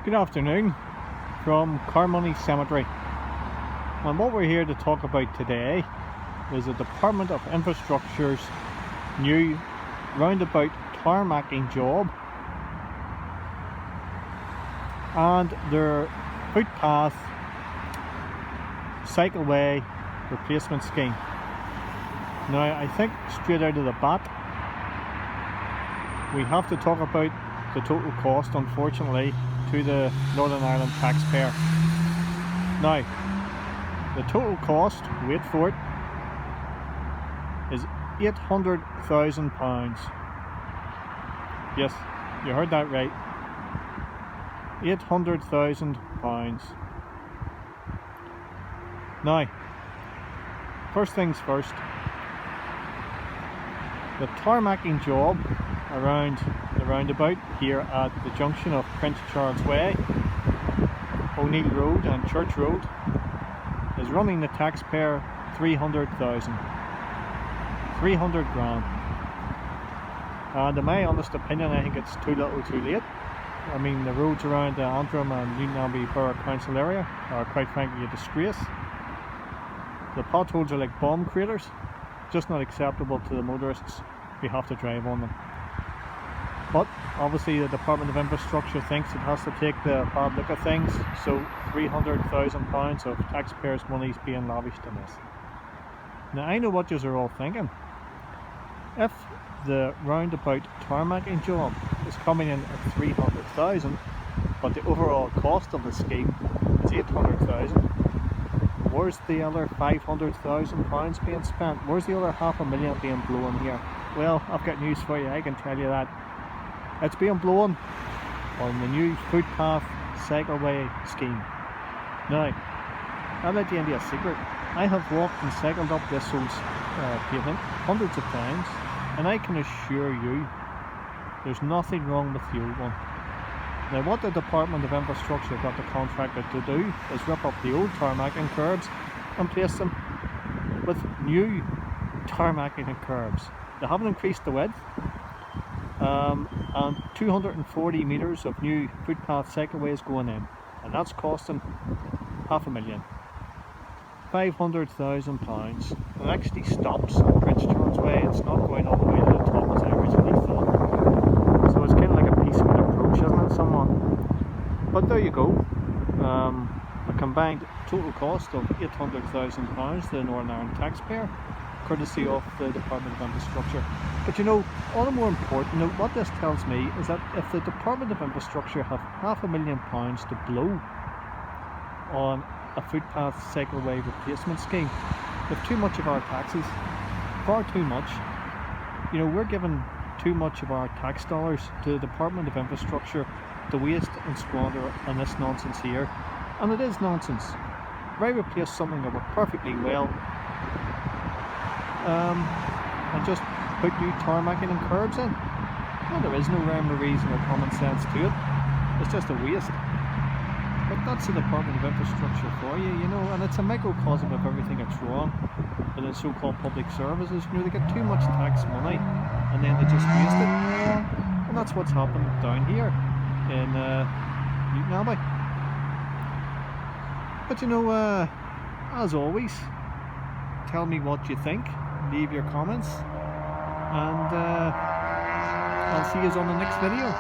Good afternoon from Carmoney Cemetery, and what we're here to talk about today is the Department of Infrastructure's new roundabout tarmacking job and their footpath cycleway replacement scheme. Now, I think straight out of the bat we have to talk about the total cost, unfortunately, to the Northern Ireland taxpayer. Now, the total cost, wait for it, is £800,000. Yes, you heard that right. £800,000. Now, first things first, the tarmacking job around the roundabout here at the junction of Prince Charles Way, O'Neill Road and Church Road is running the taxpayer 300,000. 300 grand. And in my honest opinion, I think it's too little too late. I mean, the roads around the Antrim Newtownabbey Borough Council area are quite frankly a disgrace. The potholes are like bomb craters, just not acceptable to the motorists who have to drive on them. But obviously the Department of Infrastructure thinks it has to take the bad look of things, so £300,000 of taxpayers' money is being lavished on this. Now, I know what you're all thinking. If the roundabout tarmacking job is coming in at 300,000, but the overall cost of the scheme is 800,000, where's the other £500,000 being spent? Where's the other £500,000 being blown here? Well, I've got news for you, I can tell you that. It's being blown on the new footpath cycleway scheme. Now, I'll let you into a secret. I have walked and cycled up this old pavement hundreds of times, and I can assure you there's nothing wrong with the old one. Now, what the Department of Infrastructure got the contractor to do is rip up the old tarmacking curbs and place them with new tarmacking curbs. They haven't increased the width, and 240 metres of new footpath cycleways going in, and that's costing £500,000. £500,000. It actually stops on Prince Charles Way. It's not going all the way to the top as I originally thought. So it's kind of like a piecemeal approach, isn't it, somewhat? But there you go. A combined total cost of £800,000 to the Northern Ireland taxpayer, courtesy of the Department of Infrastructure. But you know, all the more important, what this tells me is that if the Department of Infrastructure have £500,000 to blow on a footpath cycleway replacement scheme, with too much of our taxes, far too much, you know, we're giving too much of our tax dollars to the Department of Infrastructure to waste and squander on this nonsense here. And it is nonsense. Why replace something that worked perfectly well and just put new tarmacking and curbs in? Well, there is no rhyme or reason or common sense to it. It's just a waste. But that's the Department of Infrastructure for you, you know, and it's a microcosm of everything that's wrong in the so-called public services. You know, they get too much tax money and then they just waste it. And that's what's happened down here in Newtownabbey. But you know, as always, tell me what you think, leave your comments, and I'll see you on the next video.